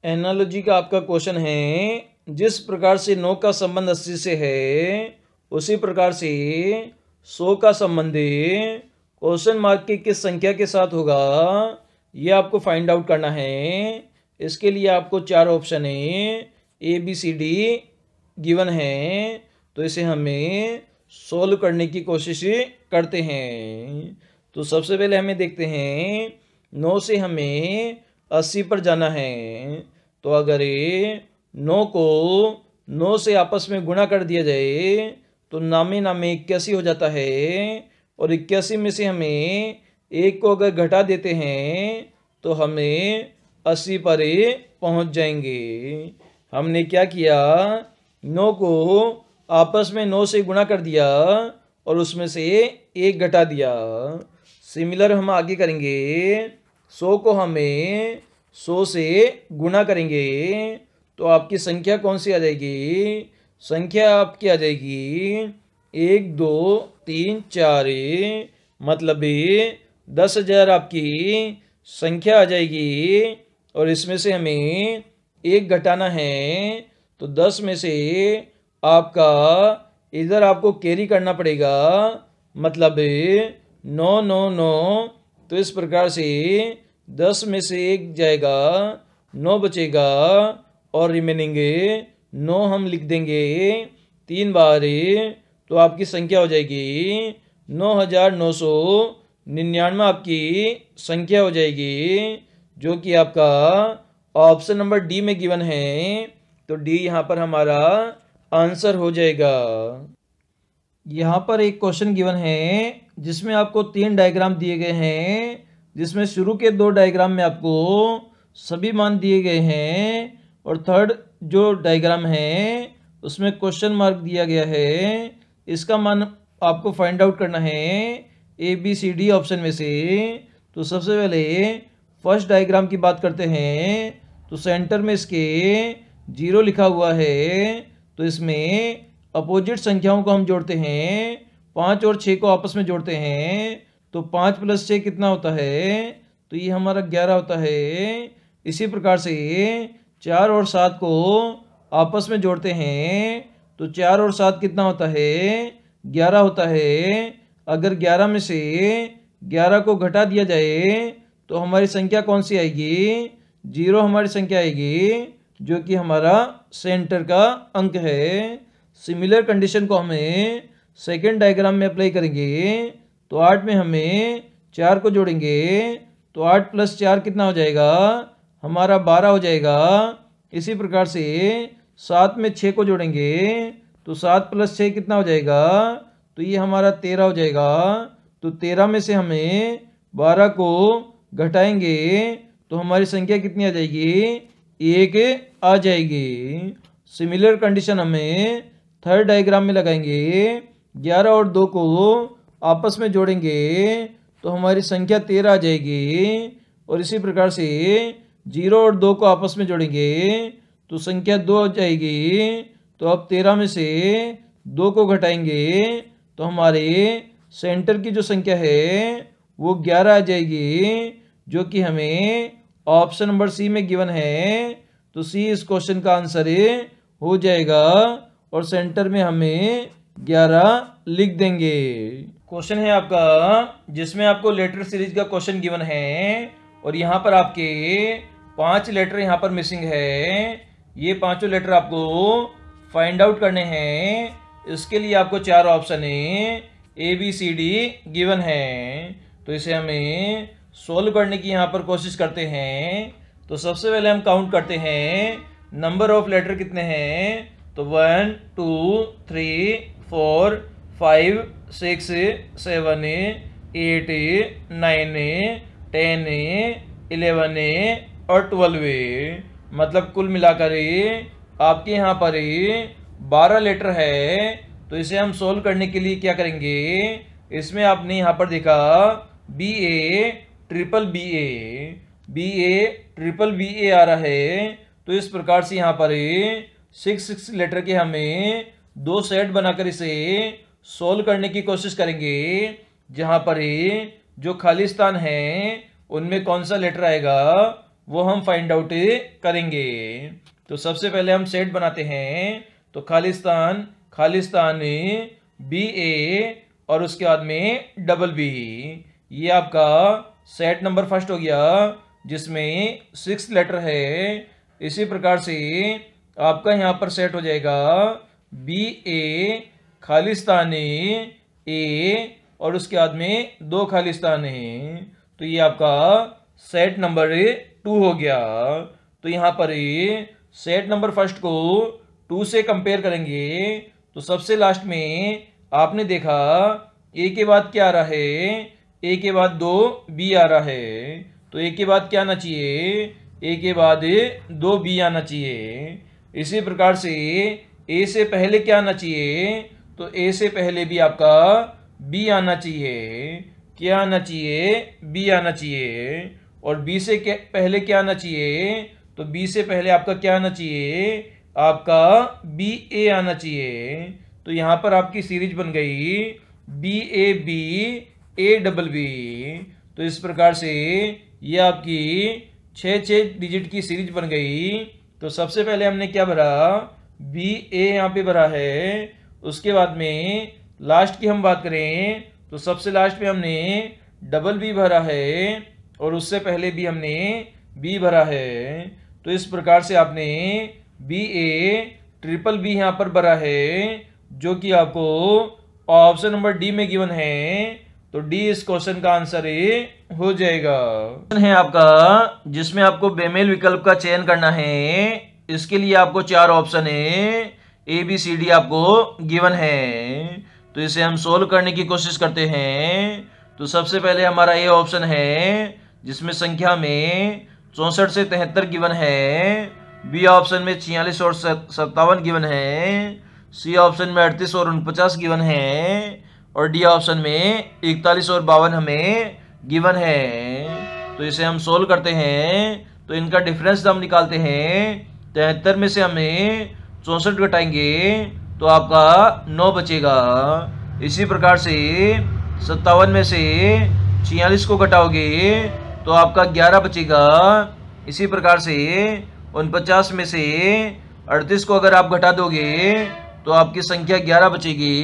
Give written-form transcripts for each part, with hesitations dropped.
Analogy का आपका question है, जिस प्रकार से 9 का संबंध 80 से है उसी प्रकार से 100 का संबंध क्वेश्चन मार्क की किस संख्या के साथ होगा, ये आपको फाइंड आउट करना है। इसके लिए आपको 4 ऑप्शन है, A B C D given है, तो इसे हमें सोल्व करने की कोशिश करते हैं। तो सबसे पहले हमें देखते हैं 9 से हमें 80 पर जाना है। तो अगर 9 को 9 से आपस में गुणा कर दिया जाए तो नामे नामे 81 हो जाता है, और 81 में से हमें एक को अगर घटा देते हैं तो हमें 80 पर पहुंच जाएंगे। हमने क्या किया, 9 को आपस में 9 से गुणा कर दिया और उसमें से एक घटा दिया। सिमिलर हम आगे करेंगे, 100 को हमें 100 से गुणा करेंगे तो आपकी संख्या कौन सी आ जाएगी, संख्या आपकी आ जाएगी 1 2 3 4, मतलब 10,000 आपकी संख्या आ जाएगी। और इसमें से हमें एक घटाना है, तो 10 में से आपका इधर आपको कैरी करना पड़ेगा, मतलब 9 9 9। तो इस प्रकार से 10 में से एक जाएगा, 9 बचेगा और रिमेनिंग 9 हम लिख देंगे 3 बार, तो आपकी संख्या हो जाएगी 9,999 आपकी संख्या हो जाएगी, जो कि आपका ऑप्शन नंबर डी में गिवन है। तो डी यहाँ पर हमारा आंसर हो जाएगा। यहाँ पर एक क्वेश्चन गिवन है जिसमें आपको 3 डायग्राम दिए गए हैं, जिसमें शुरू के 2 डायग्राम में आपको सभी मान दिए गए हैं और थर्ड जो डायग्राम है उसमें क्वेश्चन मार्क दिया गया है। इसका मान आपको फाइंड आउट करना है A B C D option में से। तो सबसे पहले फर्स्ट डायग्राम की बात करते हैं, तो सेंटर में इसके 0 लिखा हुआ है, तो इसमें अपोजिट संख्याओं को हम जोड़ते हैं, 5 और 6 को आपस में जोड़ते हैं, तो 5 + 6 कितना होता है, तो ये हमारा 11 होता है। इसी प्रकार से 4 और 7 को आपस में जोड़ते हैं, तो 4 और 7 कितना होता है, 11 होता है। अगर 11 में से 11 को घटा दिया जाए तो हमारी संख्या कौन सी आएगी, 0 हमारी संख्या आएगी, जो कि हमारा सेंटर का अंक है। सिमिलर कंडीशन को हमें सेकेंड डायग्राम में अप्लाई करेंगे, तो 8 में हमें 4 को जोड़ेंगे, तो 8 + 4 कितना हो जाएगा, हमारा 12 हो जाएगा। इसी प्रकार से 7 में 6 को जोड़ेंगे, तो 7 + 6 कितना हो जाएगा, तो ये हमारा 13 हो जाएगा। तो 13 में से हमें 12 को घटाएंगे तो हमारी संख्या कितनी आ जाएगी, 1 आ जाएगी। सिमिलर कंडीशन हमें थर्ड डायग्राम में लगाएंगे, 11 और 2 को आपस में जोड़ेंगे तो हमारी संख्या 13 आ जाएगी। और इसी प्रकार से 0 और 2 को आपस में जोड़ेंगे तो संख्या 2 हो जाएगी। तो अब 13 में से 2 को घटाएंगे तो हमारे सेंटर की जो संख्या है वो 11 आ जाएगी, जो कि हमें ऑप्शन नंबर सी में गिवन है। तो सी इस क्वेश्चन का आंसर हो जाएगा और सेंटर में हमें 11 लिख देंगे। क्वेश्चन है आपका जिसमें आपको लेटर सीरीज का क्वेश्चन गिवन है और यहाँ पर आपके 5 लेटर यहाँ पर मिसिंग है। ये पांचों लेटर आपको फाइंड आउट करने हैं। इसके लिए आपको 4 ऑप्शन है, A B C D given है। तो इसे हमें सोल्व करने की यहाँ पर कोशिश करते हैं। तो सबसे पहले हम काउंट करते हैं नंबर ऑफ लेटर कितने हैं। तो 1 2 3 4 5 6 7 8 9 10 11 और 12, मतलब कुल मिलाकर आपके यहाँ पर 12 लेटर है। तो इसे हम सोल्व करने के लिए क्या करेंगे, इसमें आपने यहाँ पर देखा बी ए ट्रिपल बी ए आ रहा है। तो इस प्रकार से यहाँ पर 6 लेटर के हमें 2 सेट बनाकर इसे सोल्व करने की कोशिश करेंगे। जहाँ पर जो खाली स्थान है उनमें कौन सा लेटर आएगा वो हम फाइंड आउट करेंगे। तो सबसे पहले हम सेट बनाते हैं। तो खालिस्तान, खालिस्तान बी ए और उसके बाद में डबल बी, ये आपका सेट नंबर फर्स्ट हो गया जिसमें 6 लेटर है। इसी प्रकार से आपका यहाँ पर सेट हो जाएगा बी ए खालिस्तानी ए और उसके बाद में 2 खालिस्तान है। तो ये आपका सेट नंबर 2 हो गया। तो यहाँ पर सेट नंबर फर्स्ट को 2 से कंपेयर करेंगे। तो सबसे लास्ट में आपने देखा ए के बाद क्या आ रहा है, ए के बाद 2 बी आ रहा है। तो ए के बाद क्या आना चाहिए, ए के बाद 2 बी आना चाहिए। इसी प्रकार से ए से पहले क्या आना चाहिए, तो ए से पहले भी आपका बी आना चाहिए। क्या आना चाहिए, बी आना चाहिए। और बी से पहले क्या आना चाहिए, तो बी से पहले आपका क्या आना चाहिए, आपका बी ए आना चाहिए। तो यहाँ पर आपकी सीरीज बन गई B A B A double B. तो इस प्रकार से ये आपकी 6 डिजिट की सीरीज बन गई। तो सबसे पहले हमने क्या भरा, बी ए यहाँ पे भरा है। उसके बाद में लास्ट की हम बात करें तो सबसे लास्ट में हमने डबल बी भरा है और उससे पहले भी हमने बी भरा है। तो इस प्रकार से आपने बी ए ट्रिपल बी यहाँ पर भरा है, जो कि आपको ऑप्शन नंबर डी में गिवन है। तो डी इस क्वेश्चन का आंसर हो जाएगा। है आपका जिसमें आपको बेमेल विकल्प का चयन करना है। इसके लिए आपको 4 ऑप्शन है, ए बी सी डी आपको गिवन है। तो इसे हम सोल्व करने की कोशिश करते हैं। तो सबसे पहले हमारा ए ऑप्शन है जिसमें संख्या में 64 से 73 गिवन है। बी ऑप्शन में 46 और 57 गिवन है। सी ऑप्शन में 38 और 49 गिवन है। और डी ऑप्शन में 41 और 52 हमें गिवन है। तो इसे हम सोल्व करते हैं। तो इनका डिफरेंस हम निकालते हैं। 73 में से हमें 64 घटाएंगे तो आपका 9 बचेगा। इसी प्रकार से 57 में से 46 को घटाओगे तो आपका 11 बचेगा। इसी प्रकार से 49 में से 38 को अगर आप घटा दोगे तो आपकी संख्या 11 बचेगी।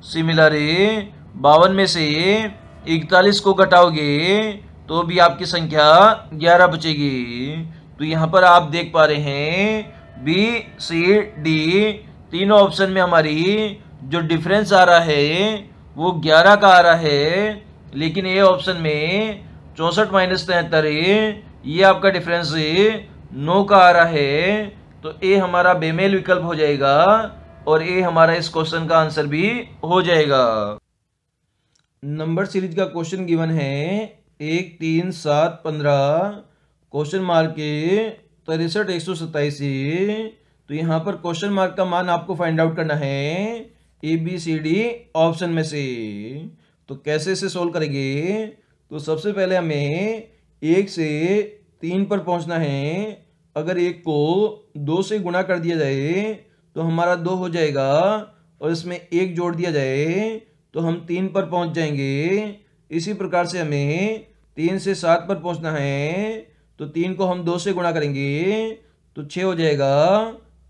सिमिलरली 52 में से 41 को घटाओगे तो भी आपकी संख्या 11 बचेगी। तो यहाँ पर आप देख पा रहे हैं बी सी डी तीनों ऑप्शन में हमारी जो डिफरेंस आ रहा है वो 11 का आ रहा है, लेकिन ए ऑप्शन में 64 माइनस 73 ये आपका डिफरेंस 9 का आ रहा है। तो ए हमारा बेमेल विकल्प हो जाएगा और ए हमारा इस क्वेश्चन का आंसर भी हो जाएगा। नंबर सीरीज का क्वेश्चन गिवन है 1 3 7 15 क्वेश्चन मार्क के 63 127। तो यहाँ पर क्वेश्चन मार्क का मान आपको फाइंड आउट करना है A B C D option में से। तो कैसे इसे सोल्व करेंगे, तो सबसे पहले हमें 1 से 3 पर पहुँचना है। अगर 1 को 2 से गुणा कर दिया जाए तो हमारा 2 हो जाएगा और इसमें 1 जोड़ दिया जाए तो हम 3 पर पहुंच जाएंगे। इसी प्रकार से हमें 3 से 7 पर पहुंचना है। तो 3 को हम 2 से गुणा करेंगे तो 6 हो जाएगा।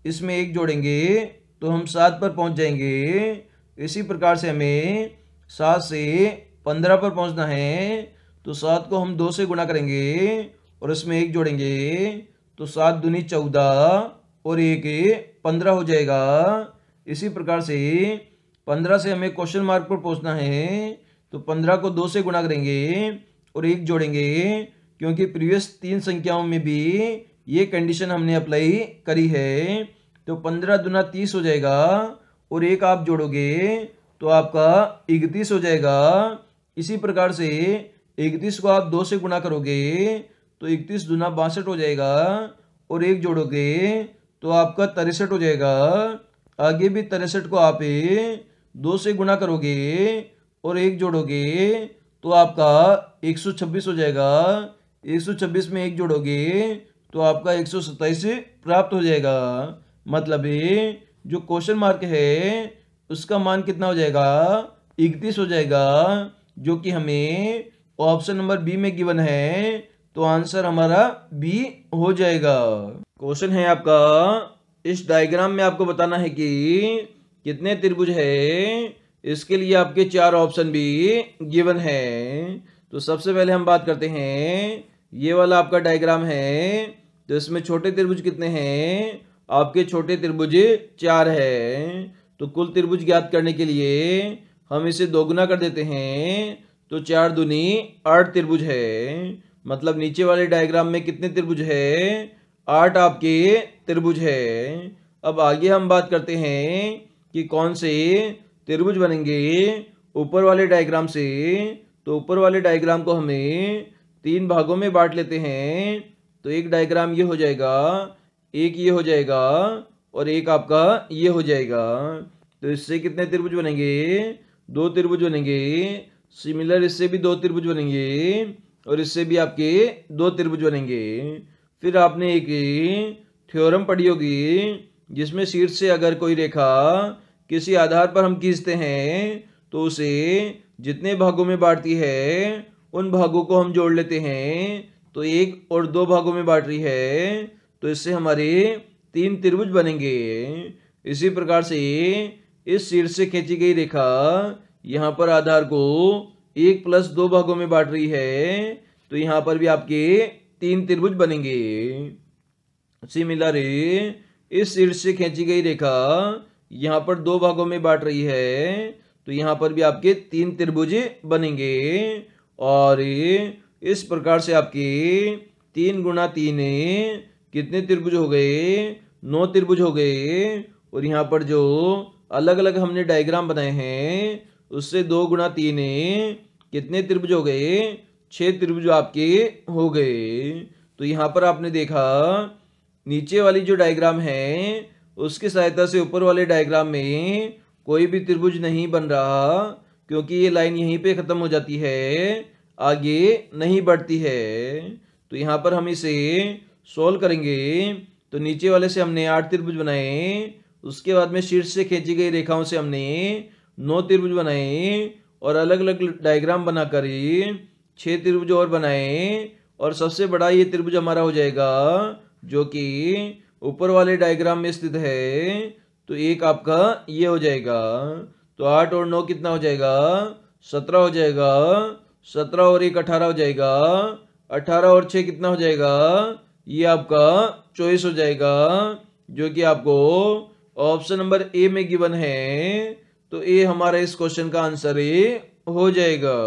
इसमें 1 जोड़ेंगे तो हम 7 पर पहुंच जाएंगे। इसी प्रकार से हमें 7 से 15 पर पहुंचना है। तो 7 को हम 2 से गुणा करेंगे और इसमें 1 जोड़ेंगे तो 7 दूनी 14 और 1 15 हो जाएगा। इसी प्रकार से 15 से हमें क्वेश्चन मार्क पर पहुंचना है। तो 15 को 2 से गुणा करेंगे और 1 जोड़ेंगे, क्योंकि प्रीवियस 3 संख्याओं में भी ये कंडीशन हमने अप्लाई करी है। तो 15 दूना 30 हो जाएगा और 1 आप जोड़ोगे तो आपका 31 हो जाएगा। इसी प्रकार से 31 को आप 2 से गुणा करोगे तो 31 दूना 62 हो जाएगा और 1 जोड़ोगे तो आपका 63 हो जाएगा। आगे भी 63 को आप 2 से गुणा करोगे और 1 जोड़ोगे तो आपका 126 हो जाएगा। 126 में 1 जोड़ोगे तो आपका 127 प्राप्त हो जाएगा। मतलब जो क्वेश्चन मार्क है उसका मान कितना हो जाएगा, 31 हो जाएगा, जो कि हमें ऑप्शन नंबर बी में गिवन है। तो आंसर हमारा बी हो जाएगा। क्वेश्चन है आपका, इस डायग्राम में आपको बताना है कि कितने त्रिभुज है। इसके लिए आपके 4 ऑप्शन भी गिवन है। तो सबसे पहले हम बात करते हैं, ये वाला आपका डायग्राम है, तो इसमें छोटे त्रिभुज कितने हैं। आपके छोटे त्रिभुज 4 है। तो कुल त्रिभुज ज्ञात करने के लिए हम इसे दोगुना कर देते हैं, तो 4 दूनी 8 त्रिभुज है। मतलब नीचे वाले डायग्राम में कितने त्रिभुज है, 8 आपके त्रिभुज है। अब आगे हम बात करते हैं कि कौन से त्रिभुज बनेंगे ऊपर वाले डायग्राम से। तो ऊपर वाले डायग्राम को हमें 3 भागों में बांट लेते हैं। तो एक डायग्राम ये हो जाएगा, एक ये हो जाएगा, और एक आपका ये हो जाएगा। तो इससे कितने त्रिभुज बनेंगे, 2 त्रिभुज बनेंगे। सिमिलर इससे भी 2 त्रिभुज बनेंगे, और इससे भी आपके 2 त्रिभुज बनेंगे। फिर आपने एक थ्योरम पढ़ी होगी, जिसमें शीर्ष से अगर कोई रेखा किसी आधार पर हम खींचते हैं, तो उसे जितने भागों में बांटती है उन भागों को हम जोड़ लेते हैं। तो 1 और 2 भागों में बांट रही है, तो इससे हमारे 3 त्रिभुज बनेंगे। इसी प्रकार से इस शीर्ष से खींची गई रेखा यहाँ पर आधार को 1 + 2 भागों में बांट रही है, तो यहाँ पर भी आपके 3 त्रिभुज बनेंगे। सिमिलरली इस शीर्ष से खींची गई रेखा यहाँ पर 2 भागों में बांट रही है, तो यहाँ पर भी आपके 3 त्रिभुज बनेंगे। और इस प्रकार से आपके 3 × 3 कितने त्रिभुज हो गए, 9 त्रिभुज हो गए। और यहाँ पर जो अलग अलग हमने डायग्राम बनाए हैं, उससे 2 × 3 कितने त्रिभुज हो गए, 6 त्रिभुज आपके हो गए। तो यहाँ पर आपने देखा, नीचे वाली जो डायग्राम है उसकी सहायता से ऊपर वाले डायग्राम में कोई भी त्रिभुज नहीं बन रहा, क्योंकि ये लाइन यहीं पे खत्म हो जाती है, आगे नहीं बढ़ती है। तो यहाँ पर हम इसे सोल्व करेंगे। तो नीचे वाले से हमने 8 त्रिभुज बनाए, उसके बाद में शीर्ष से खींची गई रेखाओं से हमने 9 त्रिभुज बनाए, और अलग अलग डायग्राम बनाकर 6 त्रिभुज और बनाए। और सबसे बड़ा ये त्रिभुज हमारा हो जाएगा, जो कि ऊपर वाले डायग्राम में स्थित है। तो एक आपका ये हो जाएगा। तो 8 और 9 कितना हो जाएगा, 17 हो जाएगा। 17 और 1 18 हो जाएगा। 18 और 6 कितना हो जाएगा, ये आपका 24 हो जाएगा, जो कि आपको ऑप्शन नंबर ए में गिवन है। तो ए हमारा इस क्वेश्चन का आंसर ए हो जाएगा।